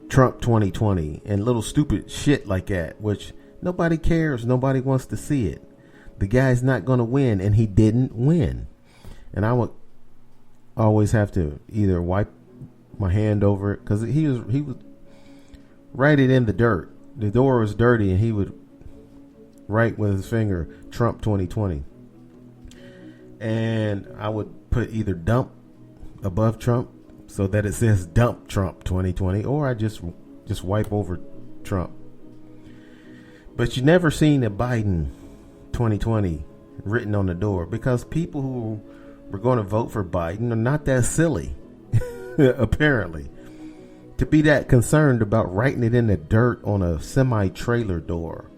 Trump 2020 and little stupid shit like that, which nobody cares. Nobody wants to see it. The guy's not going to win, and he didn't win. And I would always have to either wipe my hand over it, because he would write it in the dirt. The door was dirty, and he would write with his finger Trump 2020. And I would put either dump above Trump so that it says dump Trump 2020, or I just wipe over Trump. But you never seen a Biden 2020 written on the door, because people who were going to vote for Biden are not that silly, apparently, to be that concerned about writing it in the dirt on a semi-trailer door.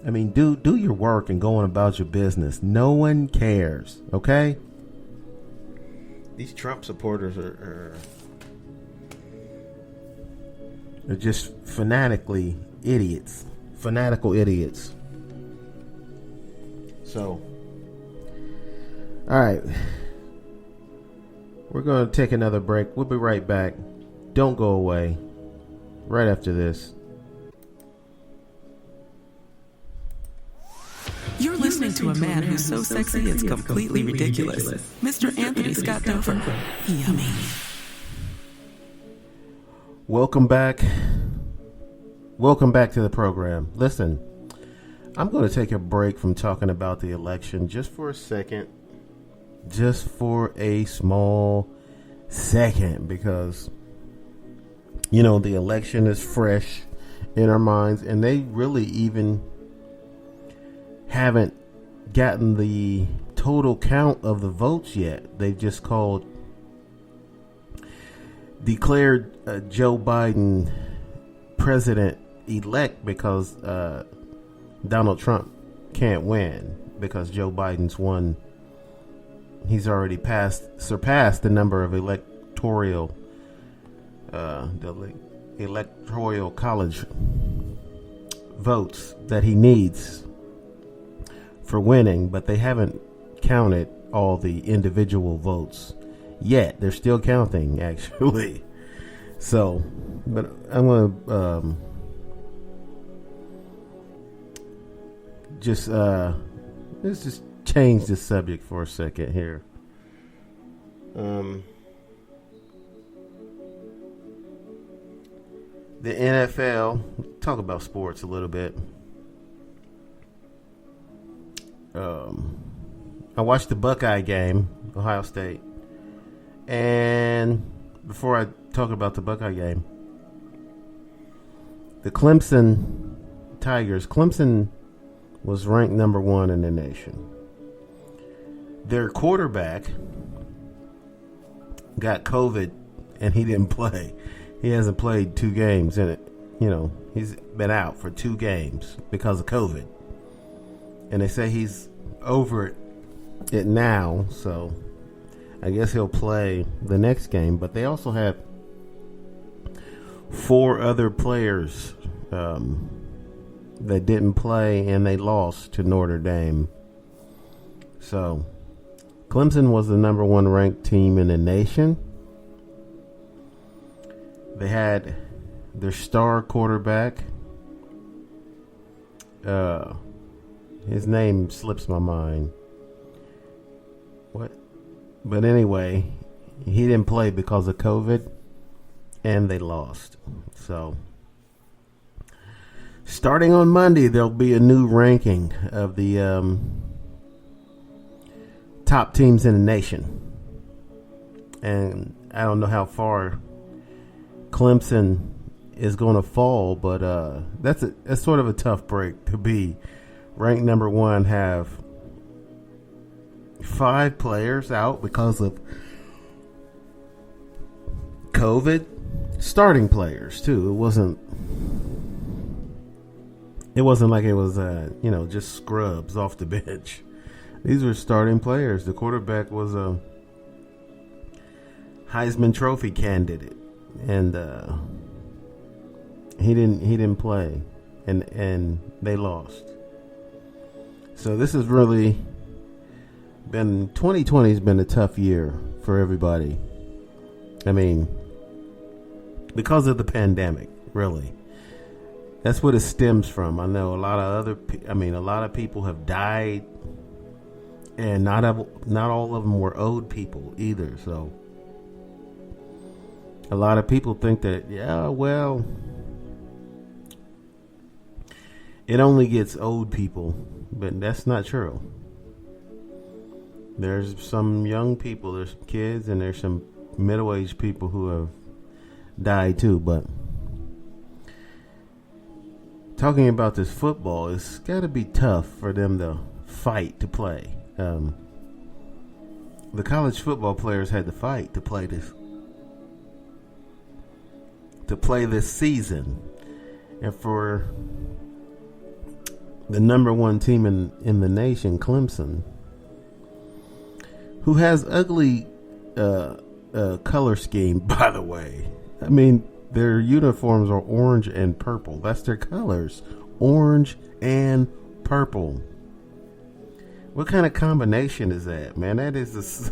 I mean, do your work and go on about your business. No one cares, okay? These Trump supporters are just fanatical idiots. So, all right, we're going to take another break. We'll be right back. Don't go away. Right after this. You're listening to a man who's so sexy it's completely ridiculous. Mr. Anthony Scott Dover. Yummy. Welcome back. Welcome back to the program. Listen, I'm going to take a break from talking about the election just for a second. Just for a small second, because, you know, the election is fresh in our minds, and they really even haven't gotten the total count of the votes yet. They've just declared Joe Biden president-elect because Donald Trump can't win, because Joe Biden's won. He's already surpassed the number of electoral college votes that he needs for winning, but they haven't counted all the individual votes yet. They're still counting, actually. So, but I'm gonna let's just change the subject for a second here. The NFL, talk about sports a little bit. I watched the Buckeye game, Ohio State. And before I talk about the Buckeye game, the Clemson Tigers, Clemson was ranked number 1 in the nation. Their quarterback got COVID and he didn't play. He hasn't played 2 games in it. You know, he's been out for 2 games because of COVID. And they say he's over it now, so I guess he'll play the next game. But they also have 4 other players that didn't play, and they lost to Notre Dame. So Clemson was the number 1 ranked team in the nation. They had their star quarterback. His name slips my mind. What? But anyway, he didn't play because of COVID, and they lost. So, starting on Monday, there'll be a new ranking of the top teams in the nation. And I don't know how far Clemson is going to fall, but that's sort of a tough break to be ranked number 1, have 5 players out because of COVID. Starting players too. It wasn't like it was just scrubs off the bench. These were starting players. The quarterback was a Heisman Trophy candidate, and he didn't play, and they lost. So this has really been 2020 has been a tough year for everybody. I mean, because of the pandemic, really. That's what it stems from. I know a lot of people have died, and not all of them were old people either. So a lot of people think that, yeah, well, it only gets old people, but that's not true. There's some young people, there's some kids, and there's some middle-aged people who have died too. But talking about this football, it's got to be tough for them to fight to play. The college football players had to fight to play this season, and for the number one team in the nation, Clemson, who has ugly color scheme, by the way. I mean, their uniforms are orange and purple. That's their colors, orange and purple. What kind of combination is that, man? That is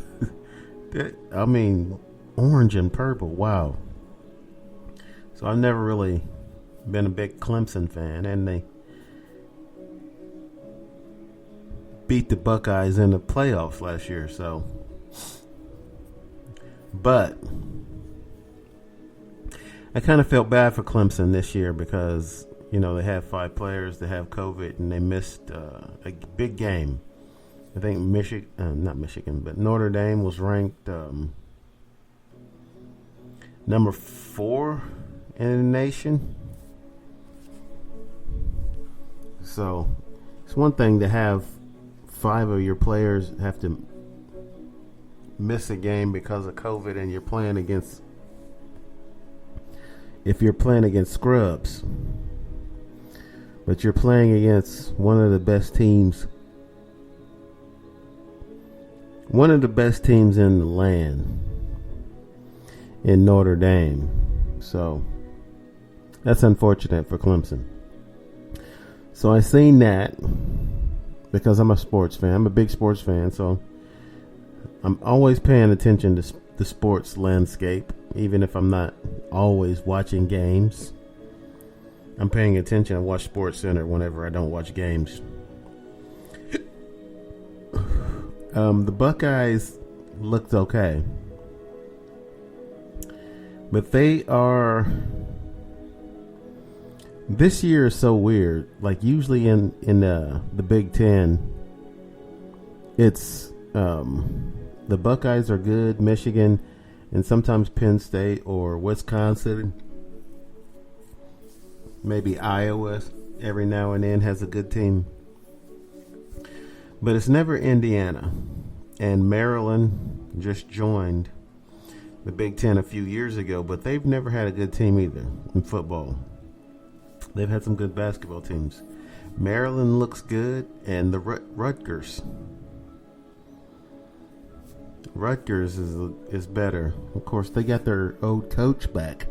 orange and purple. Wow. So I've never really been a big Clemson fan, and they beat the Buckeyes in the playoffs last year. So, but I kind of felt bad for Clemson this year because, they had 5 players that have COVID and they missed a big game. I think Notre Dame was ranked number 4 in the nation. So it's one thing to have 5 of your players have to miss a game because of COVID, and you're playing against scrubs, but you're playing against one of the best teams in the land, in Notre Dame. So that's unfortunate for Clemson. So I seen that because I'm a sports fan. I'm a big sports fan, so I'm always paying attention to the sports landscape, even if I'm not always watching games. I'm paying attention. I watch Sports Center whenever I don't watch games. The Buckeyes looked okay, but this year is so weird. Like usually in the Big Ten, it's the Buckeyes are good, Michigan, and sometimes Penn State or Wisconsin, maybe Iowa every now and then has a good team. But it's never Indiana. And Maryland just joined the Big Ten a few years ago, but they've never had a good team either in football. They've had some good basketball teams. Maryland looks good, and the Rutgers is better. Of course, they got their old coach back.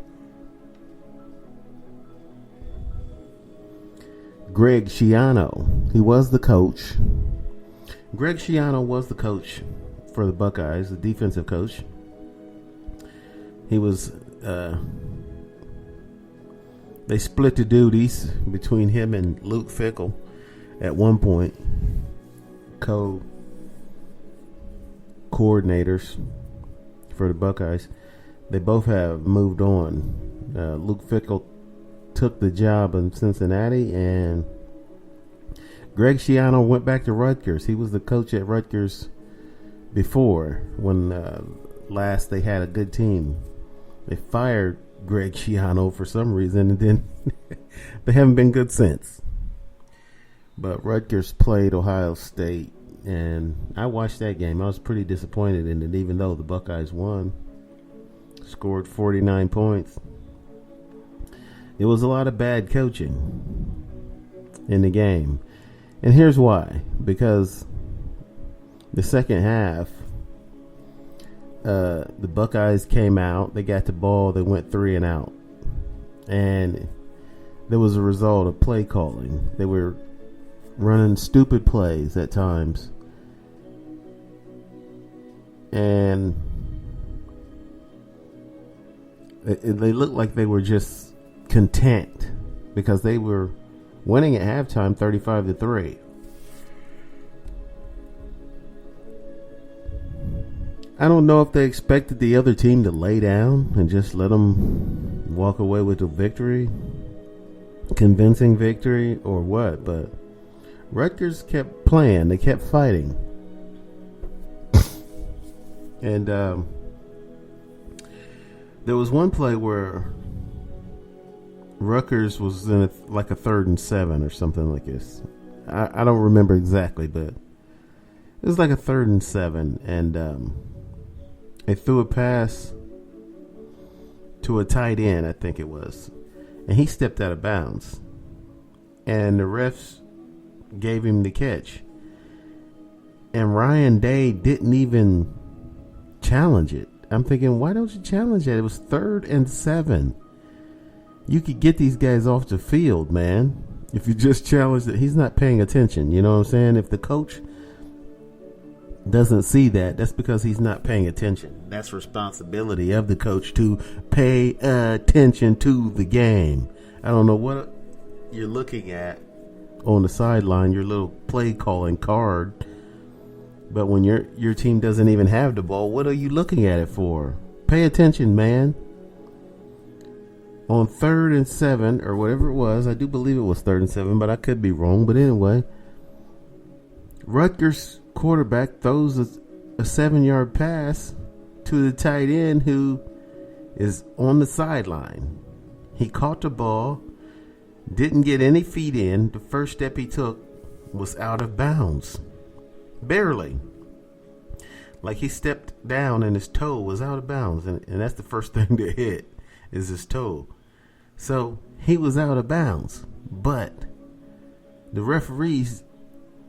Greg Schiano. He was the coach. Greg Schiano was the coach for the Buckeyes, the defensive coach. He was, they split the duties between him and Luke Fickell at one point, co-coordinators for the Buckeyes. They both have moved on. Luke Fickell took the job in Cincinnati, and Greg Schiano went back to Rutgers. He was the coach at Rutgers before, when last they had a good team. They fired Greg Schiano for some reason, and then they haven't been good since. But Rutgers played Ohio State, and I watched that game. I was pretty disappointed in it, even though the Buckeyes won. Scored 49 points. It was a lot of bad coaching in the game. And here's why. Because the second half, the Buckeyes came out. They got the ball. They went 3 and out. And there was a result of play calling. They were running stupid plays at times. And They looked like they were just content because they were winning at halftime 35-3. I don't know if they expected the other team to lay down and just let them walk away with a victory, convincing victory, or what, but Rutgers kept playing. They kept fighting. And there was one play where Rutgers was in a 3rd and 7 or something like this. I don't remember exactly, but it was like a 3rd and 7, and they threw a pass to a tight end, I think it was, and he stepped out of bounds, and the refs gave him the catch, and Ryan Day didn't even challenge it. I'm thinking, why don't you challenge that? It was 3rd and 7. You could get these guys off the field, man, if you just challenge it. He's not paying attention, you know what I'm saying? If the coach doesn't see that, that's because he's not paying attention. That's responsibility of the coach to pay attention to the game. I don't know what you're looking at on the sideline, your little play calling card, but when your team doesn't even have the ball, what are you looking at it for? Pay attention, man. On 3rd and 7 or whatever it was, I do believe it was 3rd and 7, but I could be wrong. But anyway, Rutgers quarterback throws a 7-yard pass to the tight end who is on the sideline. He caught the ball, didn't get any feet in. The first step he took was out of bounds. Barely. Like he stepped down and his toe was out of bounds. And that's the first thing to hit is his toe. So he was out of bounds. But the referees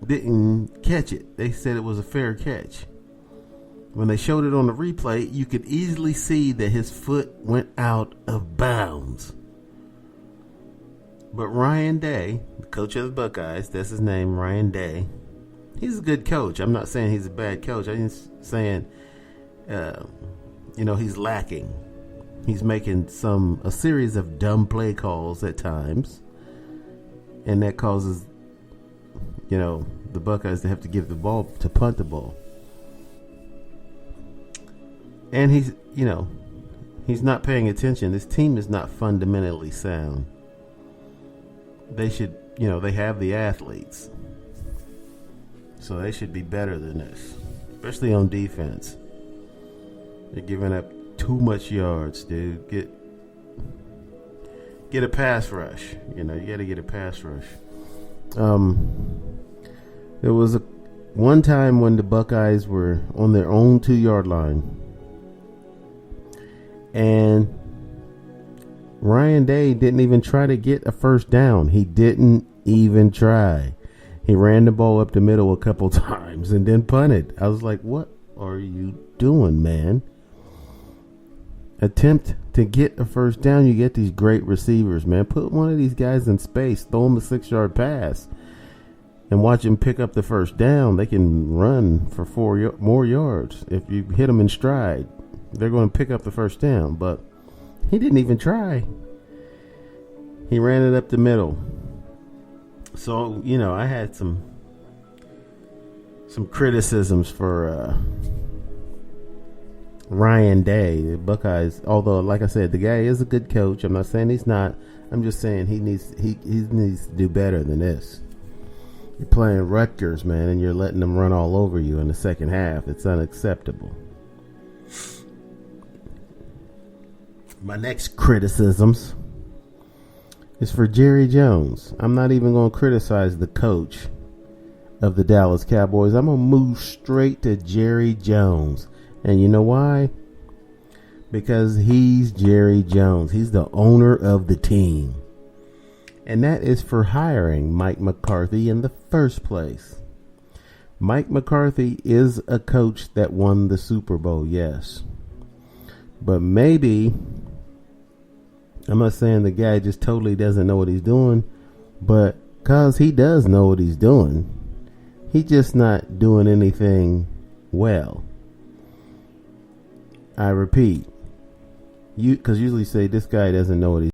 didn't catch it. They said it was a fair catch. When they showed it on the replay, you could easily see that his foot went out of bounds. But Ryan Day, the coach of the Buckeyes, that's his name, Ryan Day, he's a good coach. I'm not saying he's a bad coach. I'm just saying, he's lacking. He's making a series of dumb play calls at times. And that causes the Buckeyes to have to give the ball, to punt the ball. And he's not paying attention. This team is not fundamentally sound. They should, they have the athletes. So they should be better than this, especially on defense. They're giving up too much yards, dude. Get a pass rush. You got to get a pass rush. There was one time when the Buckeyes were on their own 2-yard line, and Ryan Day didn't even try to get a first down. He didn't even try. He ran the ball up the middle a couple times and then punted. I was like, what are you doing, man? Attempt to get a first down. You get these great receivers, man. Put one of these guys in space. Throw them a 6-yard pass. And watch them pick up the first down. They can run for 4 more yards. If you hit them in stride, they're going to pick up the first down. But he didn't even try. He ran it up the middle. So, I had some criticisms for Ryan Day, the Buckeyes. Although, like I said, the guy is a good coach. I'm not saying he's not. I'm just saying he needs to do better than this. You're playing Rutgers, man, and you're letting them run all over you in the second half. It's unacceptable. My next criticisms is for Jerry Jones. I'm not even going to criticize the coach of the Dallas Cowboys. I'm going to move straight to Jerry Jones. And you know why? Because he's Jerry Jones. He's the owner of the team. And that is for hiring Mike McCarthy in the first place. Mike McCarthy is a coach that won the Super Bowl, yes. But maybe, I'm not saying the guy just totally doesn't know what he's doing, but because he does know what he's doing, he's just not doing anything well. I repeat, because usually say this guy doesn't know what he's